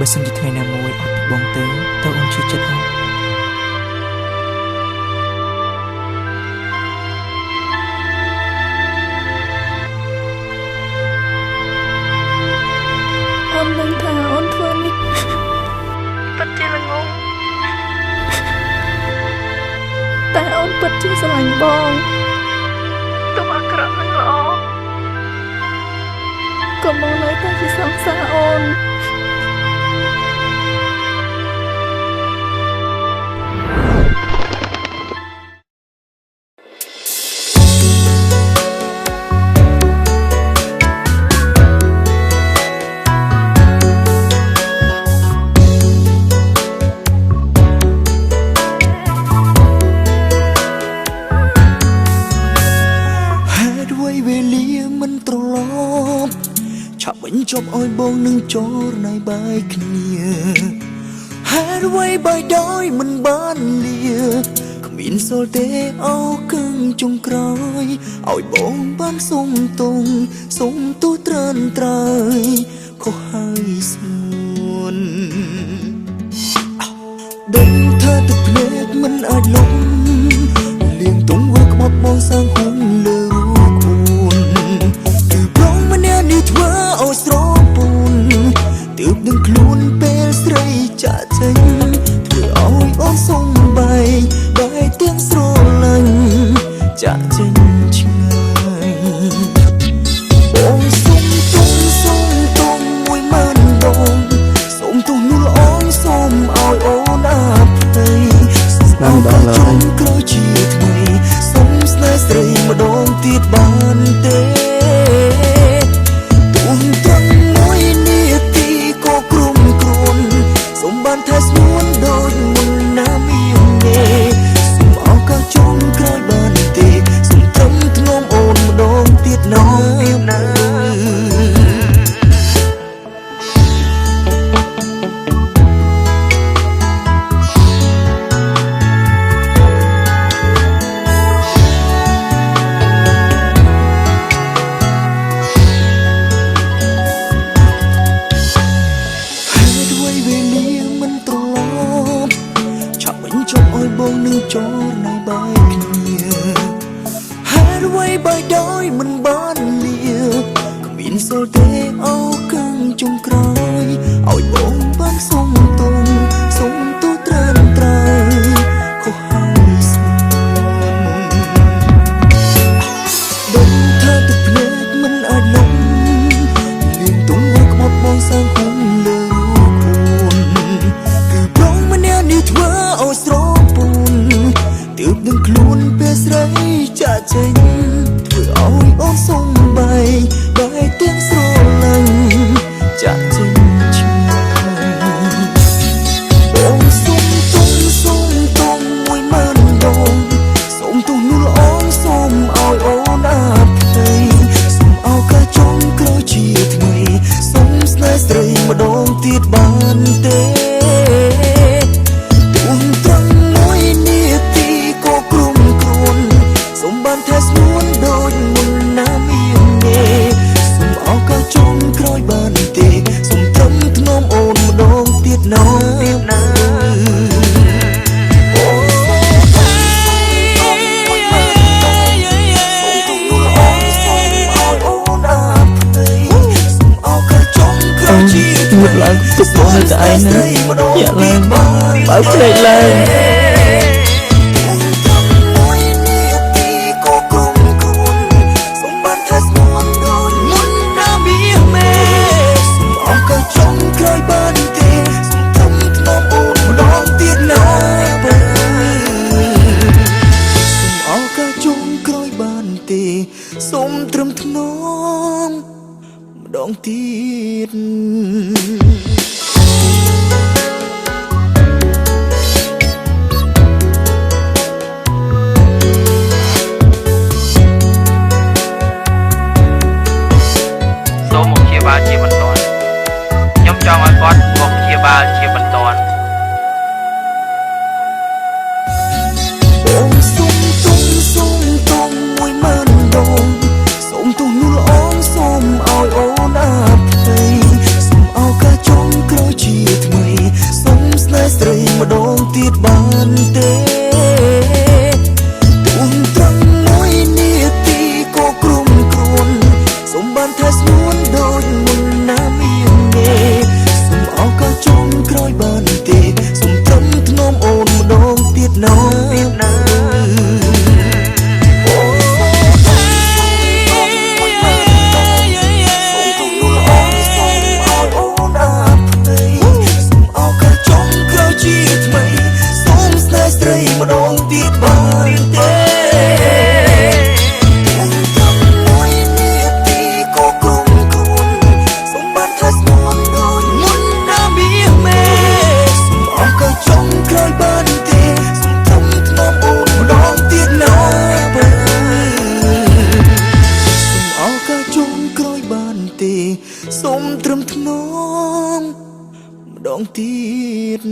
បើសិនជាថ្ងៃណាមួយអត់បងទៅអូនជឿចិត្តអត់អូននឹងថាអូនធ្វើនេះពិតជាល្ងងតែអូនពិតជាស្រឡាញ់បងទុំអាក្រក់នឹងល្អក៏មកនៅតែជាសង្សារអូនឆាប់វិញជប់ឲ្យបងនឹងចូលណៃបាយគ្នាហេតុអ្វីបាយដោយមិនបានលាគ្មានសល់ទេអោគឹងចុងក្រោយឲ្យបងបានសុំទងសុំទូត្រានត្រើយខុសហើយស្មួនដឹងថាទឹកភ្នែកមិនអាចលុបលៀងទងវើក្បត់បងសាងហុំលើរូបខ្លួនគឺប្រងម្នាក់នេះធ្វើឲ្យស្រពោនទើបនឹងខ្លួនពេលស្រីចាក់ចេញធ្វើឲ្យអូនសុំបែកទាំងស្រឡាញ់ចាក់ចេញឆ្ងាយបងសុំទងមួយម៉ានដងសុំទោះនោះល្អសុំឲ្យអូនអភ័យស្នាមដល់ឡើយក្រោយជាថ្ងៃសុំស្នេហ៍ស្រីម្ដងទៀតបានទេទួងត្រង់មួយនាទីក៏គ្រំគ្រួនសុំបានថាស្មួនដូចមុនណាមានទេសុំអោក៏ចង់ក្រោយបានទេសុំត្រឹមធ្ងំអូនម្ដងទៀតណាបងនឹងចូលណៃបាយគ្នាហេតុអ្វីបាយដោយមិនបានលាគ្មានសល់ទេអោគឹងចុងក្រោយឲ្យបងបានសុំទងសុំទូត្រានត្រើយខុសហើយស្នាមដឹងថាទឹកភ្នែកមិនអាចលុបលៀងទងវើក្បត់បងសាងហុំលើរូបខ្លួនគឺប្រងម្នាក់នេះធ្វើឲ្យស្រទើបនឹងខ្លួនពេលស្រីចាក់ចេញធ្វើឲ្យអូនសុំបែកទាំងស្រឡាញ់ចាក់ចេញឆ្ងាយបងសុំទងមួយម៉ានដងសុំទោះនោះល្អសុំឲ្យអូនអភ័យសុំអោក៏ចង់ក្រោយជាថ្ងៃសុំស្នេហ៍ស្រីម្ដងទៀតបានទេថាស្មួនដូចមុនណាមានទេសុំអោក៏ចង់ក្រោយបានទេសុំត្រឹមធ្ងំអូនម្ដងទៀតណាងើបឡើងទុកបងនៅតែឯណាយ៉ាក់ឡើងបើភ្លេចឡើងសុំត្រឹមធ្នមម្ដងទៀតសូមមកព្យាបាលជាបន្ទាន់ខ្ញុំចង់ឲ្យគាត់មកព្យាបាលជាបន្ទាន់បងសុំទងមួយម៉ានដងសុំទោះនោះល្អសុំឲ្យអូនអភ័យសុំអោក៏ចង់ក្រោយជា នដូចមុនណាមានទេសូមអោក៏ចុងក្រោយបានទេសូមត្រឹមថ្នមអូនម្ដងទៀតណាម្ដងទៀតបានទេមួយនាទីក៏គុំខ្លួនសូមបានថាស្មោះដូចមុនណាមានមេសូមអរក៏ចង់ក្រោយបានទេសូមត្រឹមថ្នមអូនម្ដងទៀតណាបើសូមអរក៏ចង់ក្រោយបានទេសូមត្រឹមថ្នមម្ដងទៀត